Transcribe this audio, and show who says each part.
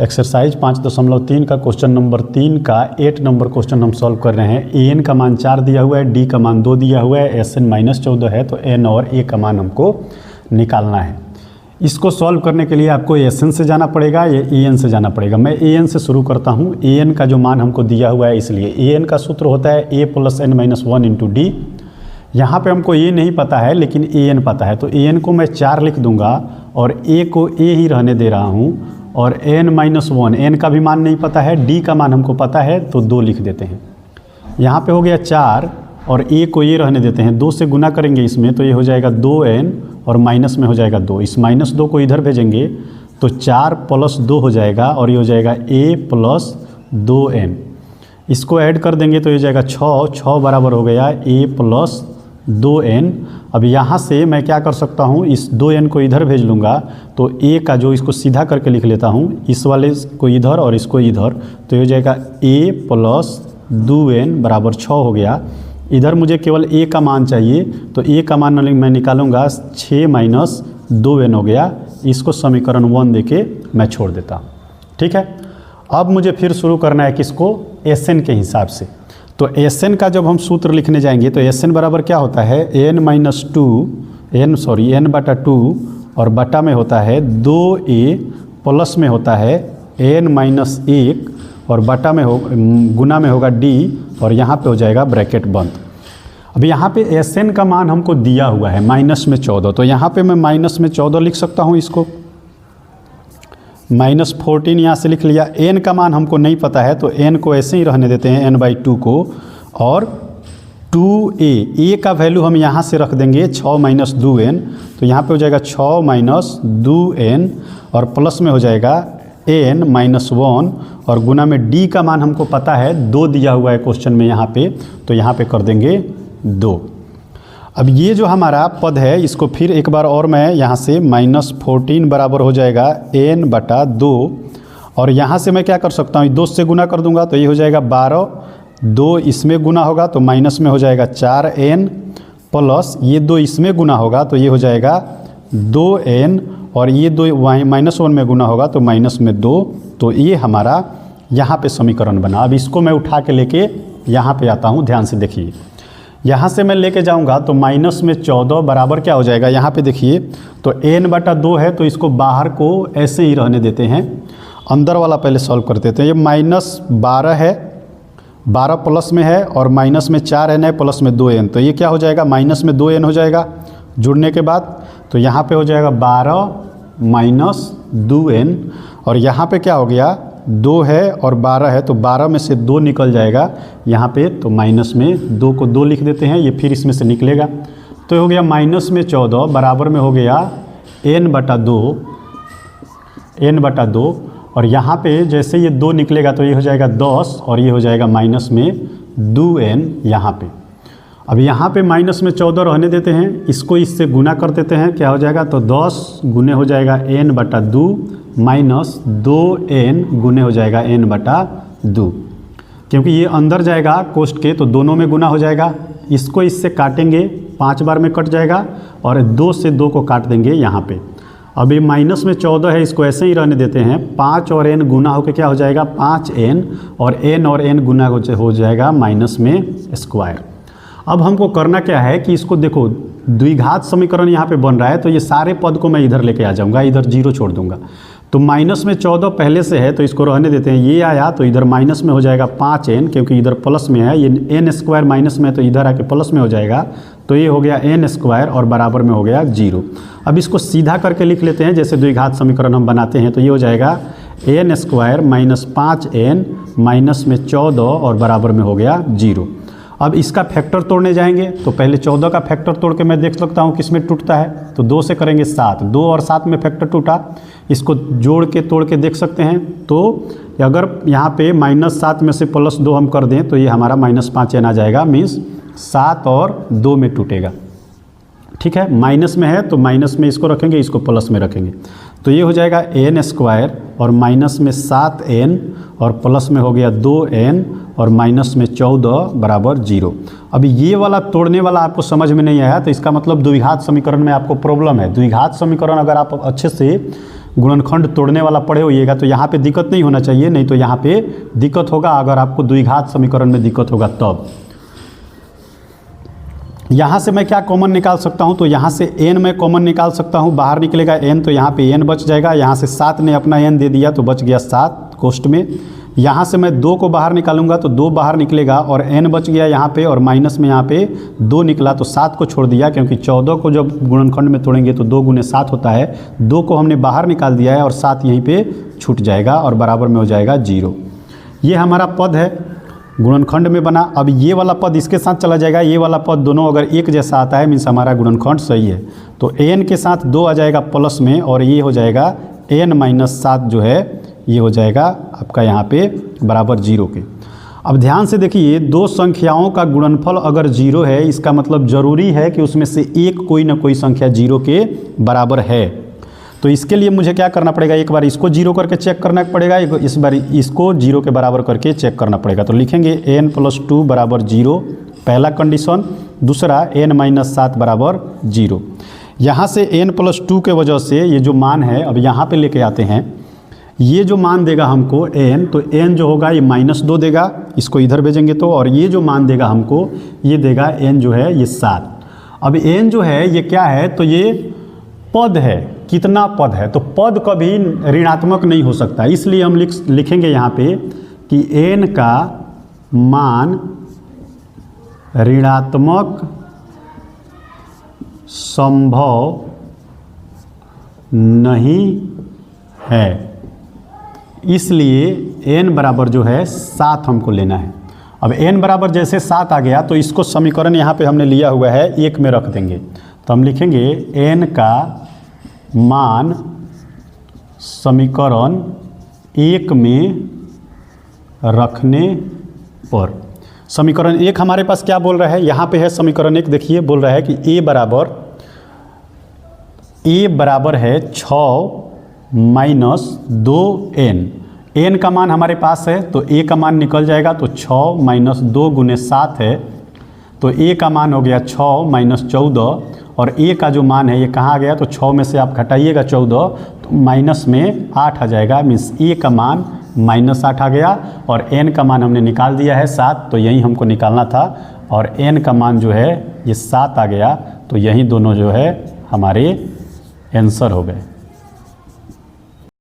Speaker 1: Exercise 5.3 का question number 3 का 8 number question हम सॉल्व कर रहे हैं। ए एन का मान 4 दिया हुआ है, डी का मान 2 दिया हुआ है, एस एन -14 है, तो एन और ए का मान हमको निकालना है। इसको सॉल्व करने के लिए आपको एस एन से जाना पड़ेगा या ए एन से जाना पड़ेगा। मैं ए एन से शुरू करता हूँ। ए एन का जो मान हमको दिया हुआ है, इसलिए ए एन का सूत्र होता है a plus n minus 1 into d. यहाँ पर हमको ए नहीं पता है लेकिन ए एन पता है, तो ए एन को मैं 4 लिख दूंगा और ए को ए ही रहने दे रहा हूँ, और n-1 n का भी मान नहीं पता है, d का मान हमको पता है तो 2 लिख देते हैं। यहाँ पे हो गया 4 और a को ये रहने देते हैं, 2 से गुना करेंगे इसमें तो ये हो जाएगा 2n और माइनस में हो जाएगा 2। इस -2 को इधर भेजेंगे तो 4 + 2 हो जाएगा और ये हो जाएगा a + 2n। इसको ऐड कर देंगे तो ये हो जाएगा 6 बराबर हो गया a + 2n। अब यहाँ से मैं क्या कर सकता हूँ, इस 2n को इधर भेज लूँगा तो a का जो इसको सीधा करके लिख लेता हूँ, इस वाले को इधर और इसको इधर, तो ये हो जाएगा a + 2n बराबर 6 हो गया। इधर मुझे केवल a का मान चाहिए तो a का मान मैं निकालूंगा, 6 - 2n हो गया। इसको समीकरण 1 देके मैं छोड़ देता हूँ। ठीक है, अब मुझे फिर शुरू करना है किसको, Sn के हिसाब से। तो Sn का जब हम सूत्र लिखने जाएंगे तो Sn बराबर क्या होता है, n/2 और बटा में होता है 2a, प्लस में होता है n-1 और बटा में गुना में होगा d, और यहाँ पे हो जाएगा ब्रैकेट बंद। अब यहाँ पे Sn का मान हमको दिया हुआ है -14, तो यहाँ पे मैं -14 लिख सकता हूँ। इसको -14 यहाँ से लिख लिया। n का मान हमको नहीं पता है तो n को ऐसे ही रहने देते हैं, n/2 को, और 2a का वैल्यू हम यहाँ से रख देंगे 6 - 2n, तो यहाँ पे हो जाएगा 6 - 2n और प्लस में हो जाएगा n-1 और गुना में d का मान हमको पता है 2 दिया हुआ है क्वेश्चन में यहाँ पे, तो यहाँ पे कर देंगे 2। अब ये जो हमारा पद है इसको फिर एक बार और मैं यहाँ से -14 बराबर हो जाएगा n/2, और यहाँ से मैं क्या कर सकता हूँ, 2 से गुना कर दूंगा तो ये हो जाएगा 12, 2 इसमें गुना होगा तो माइनस में हो जाएगा 4n, प्लस ये 2 इसमें गुना होगा तो ये हो जाएगा 2n, और ये 2 -1 में गुना होगा तो माइनस में 2। तो ये हमारा यहाँ पे समीकरण बना। अब इसको मैं उठा के लेके यहाँ पे आता हूँ, ध्यान से देखिए। यहाँ से मैं लेके जाऊँगा तो -14 बराबर क्या हो जाएगा, यहाँ पे देखिए तो n/2 है तो इसको बाहर को ऐसे ही रहने देते हैं, अंदर वाला पहले सॉल्व कर देते हैं। ये -12 है, 12 प्लस में है और माइनस में 4n है, प्लस में 2n, तो ये क्या हो जाएगा, माइनस में 2n हो जाएगा जुड़ने के बाद। तो यहाँ पे हो जाएगा 12 - 2n, और यहाँ पे क्या हो गया, 2 है और 12 है तो 12 में से 2 निकल जाएगा यहाँ पे, तो माइनस में 2 को 2 लिख देते हैं, ये फिर इसमें से निकलेगा तो हो गया -14 बराबर में हो गया n/2, और यहाँ पे जैसे ये 2 निकलेगा तो ये हो जाएगा 10 और ये हो जाएगा माइनस में 2n यहाँ पे। अब यहाँ पे -14 रहने देते हैं, इसको इससे गुना कर देते हैं, क्या हो जाएगा, तो 10 गुने हो जाएगा n/2 माइनस 2n गुने हो जाएगा n/2, क्योंकि ये अंदर जाएगा कोष्ठ के तो दोनों में गुना हो जाएगा। इसको इससे काटेंगे, 5 बार में कट जाएगा, और 2 से 2 को काट देंगे यहाँ पे। अब ये -14 है, इसको ऐसे ही रहने देते हैं, 5 और n गुना होकर क्या हो जाएगा 5n, और n गुना हो जाएगा माइनस में स्क्वायर। अब हमको करना क्या है कि इसको देखो, द्विघात समीकरण यहाँ पे बन रहा है तो ये सारे पद को मैं इधर लेके आ जाऊँगा, इधर 0 छोड़ दूंगा। तो -14 पहले से है तो इसको रहने देते हैं, ये आया तो इधर माइनस में हो जाएगा 5n, क्योंकि इधर प्लस में है, ये n² माइनस में है तो इधर आके प्लस में हो जाएगा, तो ये हो गया n² और बराबर में हो गया 0। अब इसको सीधा करके लिख लेते हैं, जैसे द्विघात समीकरण हम बनाते हैं, तो ये हो जाएगा n² - 5n माइनस में 14 और बराबर में हो गया 0। अब इसका फैक्टर तोड़ने जाएंगे तो पहले 14 का फैक्टर तोड़ के मैं देख सकता हूँ किस में टूटता है, तो 2 से करेंगे 7, 2 और 7 में फैक्टर टूटा, इसको जोड़ के तोड़ के देख सकते हैं। तो अगर यहाँ पे -7 में से +2 हम कर दें तो ये हमारा -5n आ जाएगा, मीन्स 7 और 2 में टूटेगा। ठीक है, माइनस में है तो माइनस में इसको रखेंगे, इसको प्लस में रखेंगे, तो ये हो जाएगा n² और माइनस में 7n और प्लस में हो गया 2n और माइनस में 14 बराबर 0। अभी ये वाला तोड़ने वाला आपको समझ में नहीं आया तो इसका मतलब द्विघात समीकरण में आपको प्रॉब्लम है। द्विघात समीकरण अगर आप अच्छे से गुणनखंड तोड़ने वाला पढ़े होइएगा तो यहाँ पे दिक्कत नहीं होना चाहिए, नहीं तो यहाँ पे दिक्कत होगा अगर आपको द्विघात समीकरण में दिक्कत होगा तब। यहाँ से मैं क्या कॉमन निकाल सकता हूँ, तो यहाँ से n मैं कॉमन निकाल सकता हूँ, बाहर निकलेगा n तो यहाँ पे n बच जाएगा, यहाँ से 7 ने अपना n दे दिया तो बच गया 7 कोष्ठ में। यहाँ से मैं 2 को बाहर निकालूंगा तो 2 बाहर निकलेगा और n बच गया यहाँ पे, और माइनस में यहाँ पे 2 निकला तो 7 को छोड़ दिया, क्योंकि 14 को जब गुणनखंड में तोड़ेंगे तो 2 गुने 7 होता है। 2 को हमने बाहर निकाल दिया है और 7 यहीं पे छूट जाएगा और बराबर में हो जाएगा 0। ये हमारा पद है गुणनखंड में बना। अब ये वाला पद इसके साथ चला जाएगा, ये वाला पद दोनों अगर एक जैसा आता है मीन्स हमारा गुणनखंड सही है। तो n के साथ 2 आ जाएगा प्लस में और ये हो जाएगा n-7 जो है ये हो जाएगा आपका यहाँ पे बराबर 0 के। अब ध्यान से देखिए, दो संख्याओं का गुणनफल अगर 0 है इसका मतलब ज़रूरी है कि उसमें से एक कोई ना कोई संख्या 0 के बराबर है। तो इसके लिए मुझे क्या करना पड़ेगा, एक बार इसको 0 करके चेक करना पड़ेगा, इस बार इसको 0 के बराबर करके चेक करना पड़ेगा। तो लिखेंगे n+2 बराबर 0 पहला कंडीशन, दूसरा n-7 बराबर 0। यहाँ से n+2 के वजह से ये जो मान है अब यहाँ पे लेके आते हैं, ये जो मान देगा हमको n, तो n जो होगा ये -2 देगा, इसको इधर भेजेंगे तो, और ये जो मान देगा हमको ये देगा n जो है ये 7। अब n जो है ये क्या है, तो ये पद है। कितना पद है, तो पद कभी ऋणात्मक नहीं हो सकता, इसलिए हम लिखेंगे यहाँ पे कि n का मान ऋणात्मक संभव नहीं है, इसलिए n बराबर जो है 7 हमको लेना है। अब n बराबर जैसे 7 आ गया तो इसको समीकरण यहाँ पे हमने लिया हुआ है 1 में रख देंगे। तो हम लिखेंगे n का मान समीकरण 1 में रखने पर, समीकरण 1 हमारे पास क्या बोल रहा है, यहाँ पे है समीकरण 1, देखिए बोल रहा है कि a बराबर है 6 - 2n। n का मान हमारे पास है तो a का मान निकल जाएगा, तो 6 - 2 गुने 7 है, तो a का मान हो गया 6 - 14, और a का जो मान है ये कहाँ आ गया, तो 6 में से आप घटाइएगा 14 तो माइनस में 8 आ जाएगा, मीन्स a का मान -8 आ गया, और n का मान हमने निकाल दिया है 7, तो यही हमको निकालना था, और n का मान जो है ये 7 आ गया, तो यही दोनों जो है हमारे आंसर हो गए।